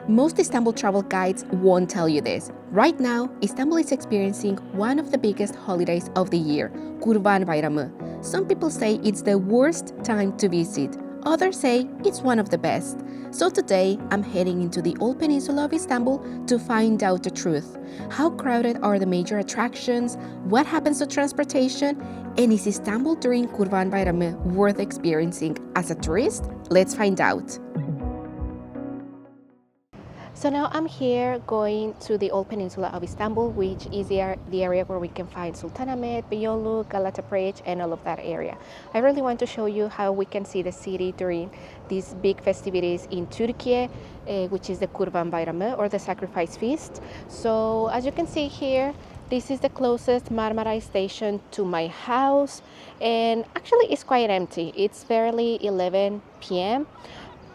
Most Istanbul travel guides won't tell you this. Right now, Istanbul is experiencing one of the biggest holidays of the year, Kurban Bayramı. Some people say it's the worst time to visit. Others say it's one of the best. So today, I'm heading into the old peninsula of Istanbul to find out the truth. How crowded are the major attractions? What happens to transportation? And is Istanbul during Kurban Bayramı worth experiencing as a tourist? Let's find out. So now I'm here going to the old peninsula of Istanbul, which is the area where we can find Sultanahmet, Beyoğlu, Galata Bridge, and all of that area. I really want to show you how we can see the city during these big festivities in Turkey, which is the Kurban Bayramı, or the sacrifice feast. So as you can see here, this is the closest Marmaray station to my house, and actually it's quite empty. It's barely 11 p.m.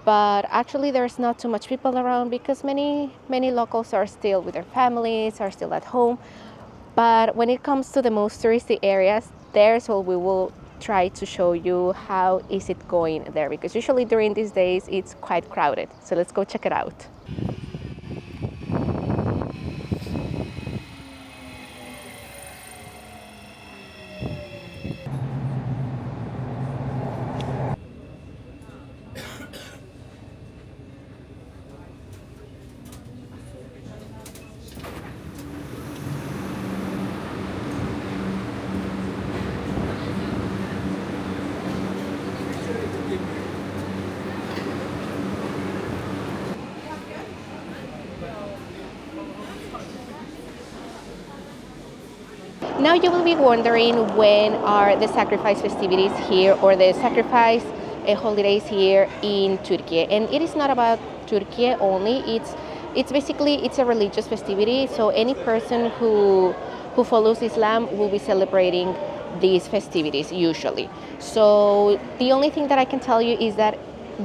But actually there's not too much people around because many locals are still with their families, are still at home. But when it comes to the most touristy areas, there's where we will try to show you how is it going there, because usually during these days it's quite crowded. So let's go check it out. Now you will be wondering when are the sacrifice festivities here, or the sacrifice holidays here in Turkey. And it is not about Turkey only. It's basically a religious festivity. So any person who follows Islam will be celebrating these festivities usually. So the only thing that I can tell you is that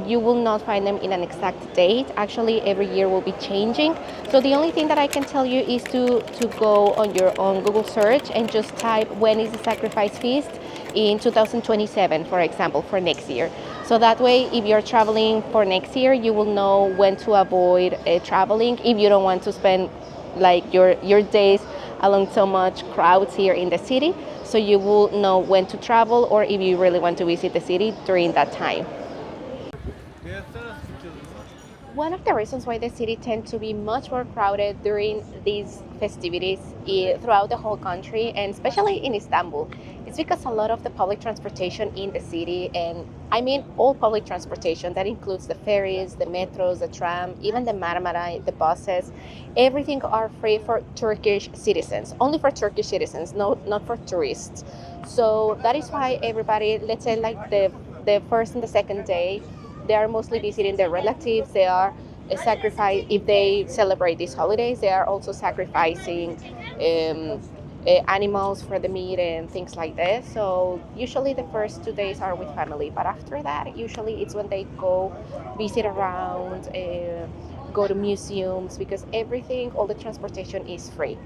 you will not find them in an exact date. Actually, every year will be changing. So the only thing that I can tell you is to go on your own Google search and just type when is the sacrifice feast in 2027, for example, for next year. So that way, if you're traveling for next year, you will know when to avoid traveling if you don't want to spend like your days along so much crowds here in the city. So you will know when to travel, or if you really want to visit the city during that time. One of the reasons why the city tends to be much more crowded during these festivities throughout the whole country, and especially in Istanbul, is because a lot of the public transportation in the city, and I mean all public transportation, that includes the ferries, the metros, the tram, even the Marmaray, the buses, everything are free for Turkish citizens, only for Turkish citizens, not for tourists. So that is why everybody, let's say like the first and the second day, they are mostly visiting their relatives. They are sacrifice if they celebrate these holidays. They are also sacrificing animals for the meat and things like this. So usually the first 2 days are with family, but after that, usually it's when they go visit around, go to museums, because everything, all the transportation is free.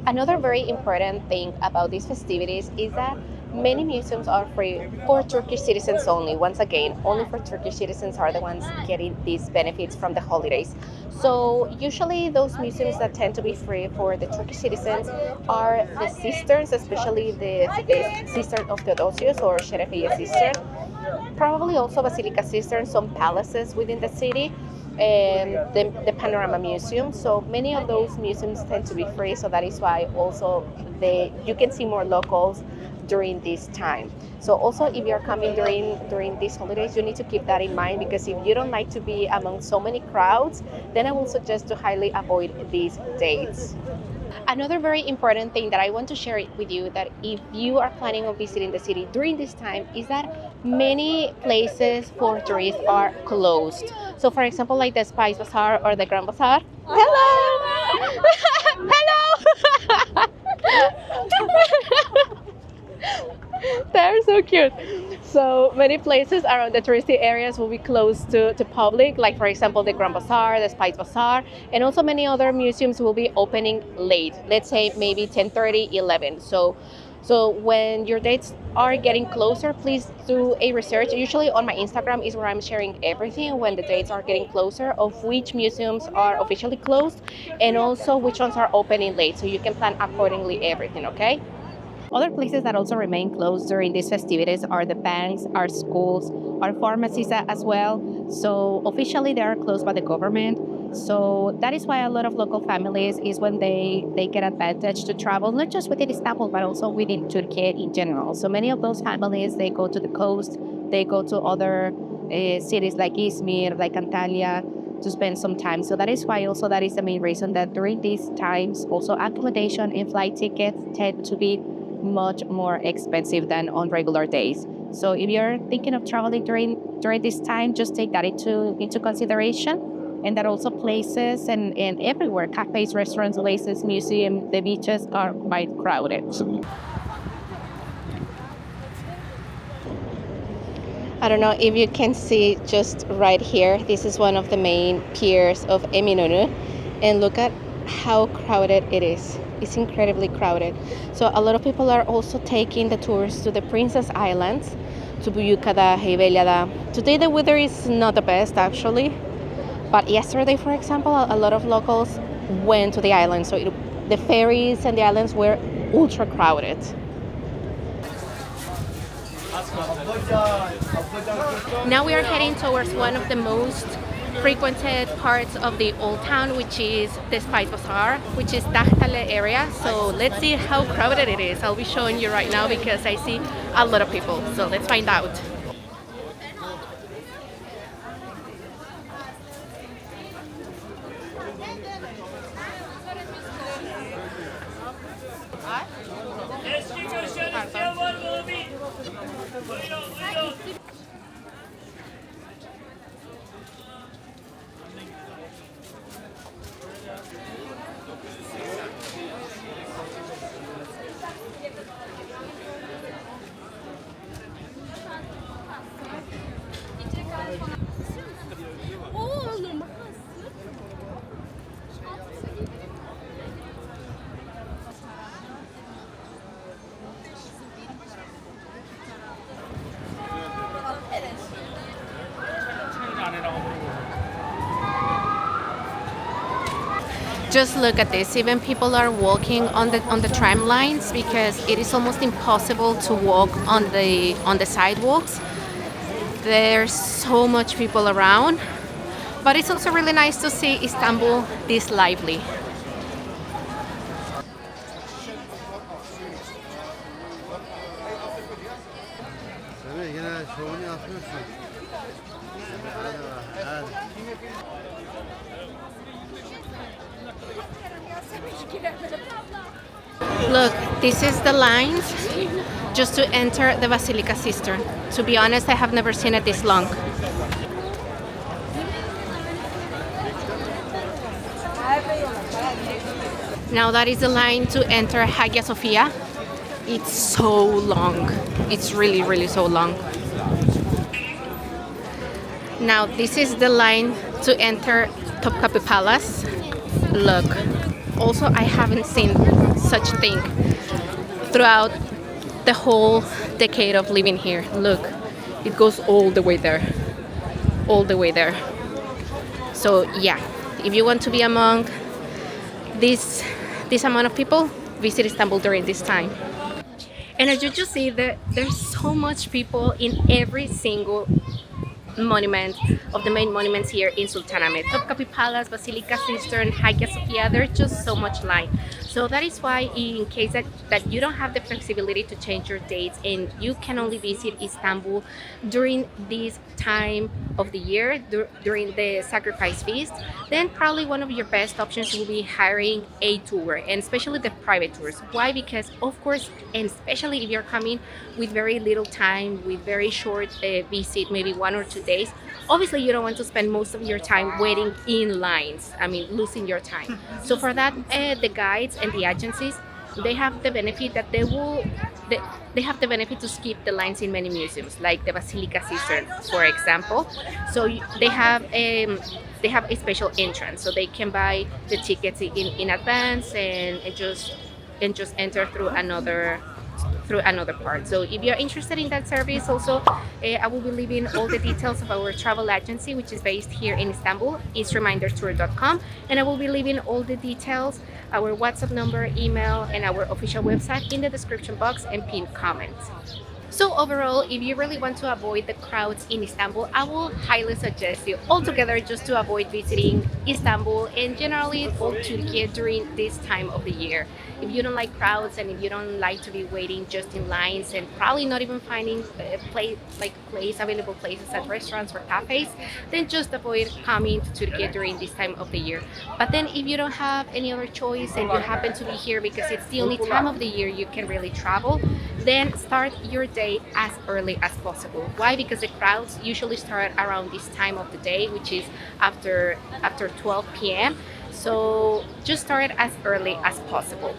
Another very important thing about these festivities is that many museums are free for Turkish citizens only. Once again, only for Turkish citizens are the ones getting these benefits from the holidays. So usually those museums that tend to be free for the Turkish citizens are the cisterns, especially the cistern of Theodosius or Şerefiye cistern. Probably also Basilica cistern, some palaces within the city, and the Panorama Museum. So many of those museums tend to be free. So that is why also you can see more locals during this time. So also if you're coming during these holidays, you need to keep that in mind, because if you don't like to be among so many crowds, then I will suggest to highly avoid these dates. Another very important thing that I want to share with you, that if you are planning on visiting the city during this time, is that many places for tourists are closed. So for example, like the Spice Bazaar or the Grand Bazaar. Hello! Hello! They're so cute. So many places around the touristy areas will be closed to public, like for example the Grand Bazaar, the Spice Bazaar, and also many other museums will be opening late, let's say maybe 10:30, 11. So So when your dates are getting closer, please do a research. Usually on my Instagram is where I'm sharing everything when the dates are getting closer, of which museums are officially closed and also which ones are opening late, so you can plan accordingly everything, okay? Other places that also remain closed during these festivities are the banks, our schools, our pharmacies as well. So officially they are closed by the government. So that is why a lot of local families is when they get advantage to travel, not just within Istanbul, but also within Turkey in general. So many of those families, they go to the coast, they go to other cities like Izmir, like Antalya, to spend some time. So that is why also that is the main reason that during these times also accommodation and flight tickets tend to be much more expensive than on regular days. So if you're thinking of traveling during this time, just take that into consideration. And that also places and everywhere, cafes, restaurants, places, museums, the beaches are quite crowded. I don't know if you can see just right here. This is one of the main piers of Eminönü. And look at how crowded it is. It's incredibly crowded. So a lot of people are also taking the tours to the Princess Islands, to Buyukada, Heybeliada. Today the weather is not the best actually. But yesterday, for example, a lot of locals went to the island. So the ferries and the islands were ultra crowded. Now we are heading towards one of the most frequented parts of the old town, which is the Spice Bazaar, which is Dahtale area. So let's see how crowded it is. I'll be showing you right now because I see a lot of people. So let's find out. Just look at this. Even people are walking on the tram lines because it is almost impossible to walk on the sidewalks. There's so much people around, but it's also really nice to see Istanbul this lively. Look, this is the lines just to enter the Basilica Cistern. To be honest, I have never seen it this long. Now that is the line to enter Hagia Sophia. It's so long. It's really, really so long. Now this is the line to enter Topkapi Palace. Look. Also, I haven't seen such thing throughout the whole decade of living here. Look, it goes all the way there. All the way there. So yeah, if you want to be among this amount of people, visit Istanbul during this time. And as you just see, there's so much people in every single monument of the main monuments here in Sultanahmet. Topkapi Palace, Basilica Cistern, Hagia Sophia, there's just so much line. So that is why in case that you don't have the flexibility to change your dates and you can only visit Istanbul during this time of the year, during the sacrifice feast, then probably one of your best options will be hiring a tour, and especially the private tours. Why? Because of course, and especially if you're coming with very little time, with very short visit, maybe 1 or 2 days, obviously you don't want to spend most of your time waiting in lines. I mean, losing your time. So for that, the guides and the agencies, they have the benefit that they have the benefit to skip the lines in many museums, like the Basilica Cistern, for example. So they have a special entrance, so they can buy the tickets in advance and just enter through through another part. So if you're interested in that service also, I will be leaving all the details of our travel agency, which is based here in Istanbul, eastremindertour.com, and I will be leaving all the details, our WhatsApp number, email, and our official website in the description box and pinned comments. So overall, if you really want to avoid the crowds in Istanbul, I will highly suggest you altogether just to avoid visiting Istanbul and generally all Turkey during this time of the year. If you don't like crowds and if you don't like to be waiting just in lines and probably not even finding available places at restaurants or cafes, then just avoid coming to Turkey during this time of the year. But then if you don't have any other choice and you happen to be here because it's the only time of the year you can really travel, then start your day as early as possible. Why? Because the crowds usually start around this time of the day, which is after 12 p.m. So just start as early as possible.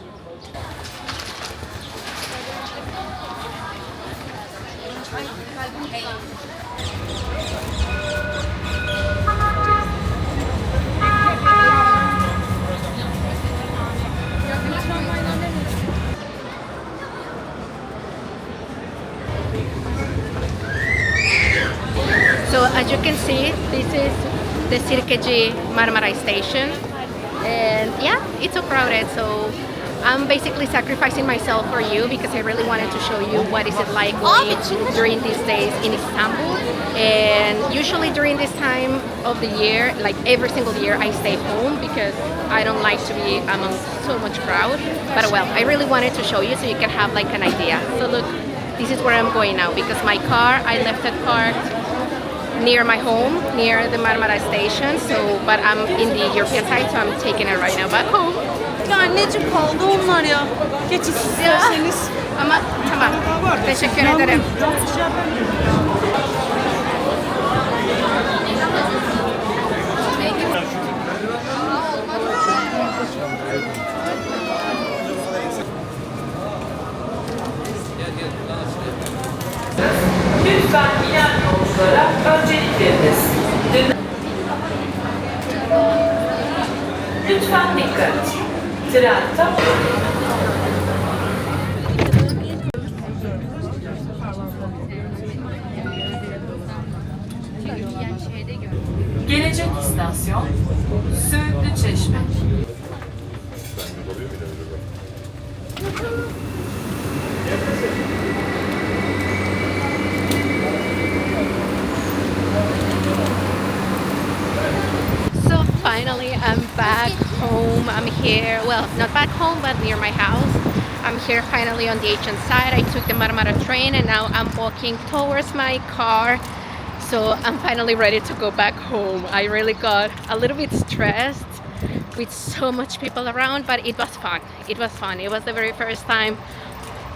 So as you can see, this is the Sirkeci Marmaray station, and yeah, it's so crowded. So I'm basically sacrificing myself for you because I really wanted to show you what is it like going during these days in Istanbul. And usually during this time of the year, like every single year, I stay home because I don't like to be among so much crowd. But well, I really wanted to show you so you can have like an idea. So look, this is where I'm going now because my car, I left it parked near my home, near the Marmara station. So, but I'm in the European side, so I'm taking it right now back home. Ya anneciğim kaldı onlar ya. Geçin isterseniz. Ama tamam. Teşekkür ederim. Lütfen inen yolculara öncelik veriniz. Lütfen dikkat. Tren tam... Gelecek istasyon Söğütlü Çeşme. So finally I'm back home. I'm here, well, not back home, but near my house. I'm here finally on the Asian side. I took the Marmara train and now I'm walking towards my car. So I'm finally ready to go back home. I really got a little bit stressed with so much people around, but it was fun. It was fun. It was the very first time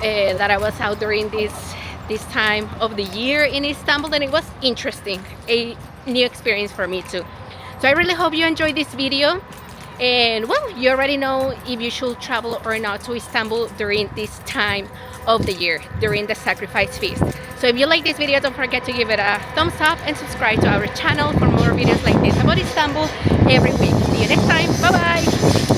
that I was out during this time of the year in Istanbul, and it was interesting, a new experience for me too. So I really hope you enjoyed this video, and well, you already know if you should travel or not to Istanbul during this time of the year, during the sacrifice feast. So if you like this video, don't forget to give it a thumbs up and subscribe to our channel for more videos like this about Istanbul every week. See you next time. Bye bye.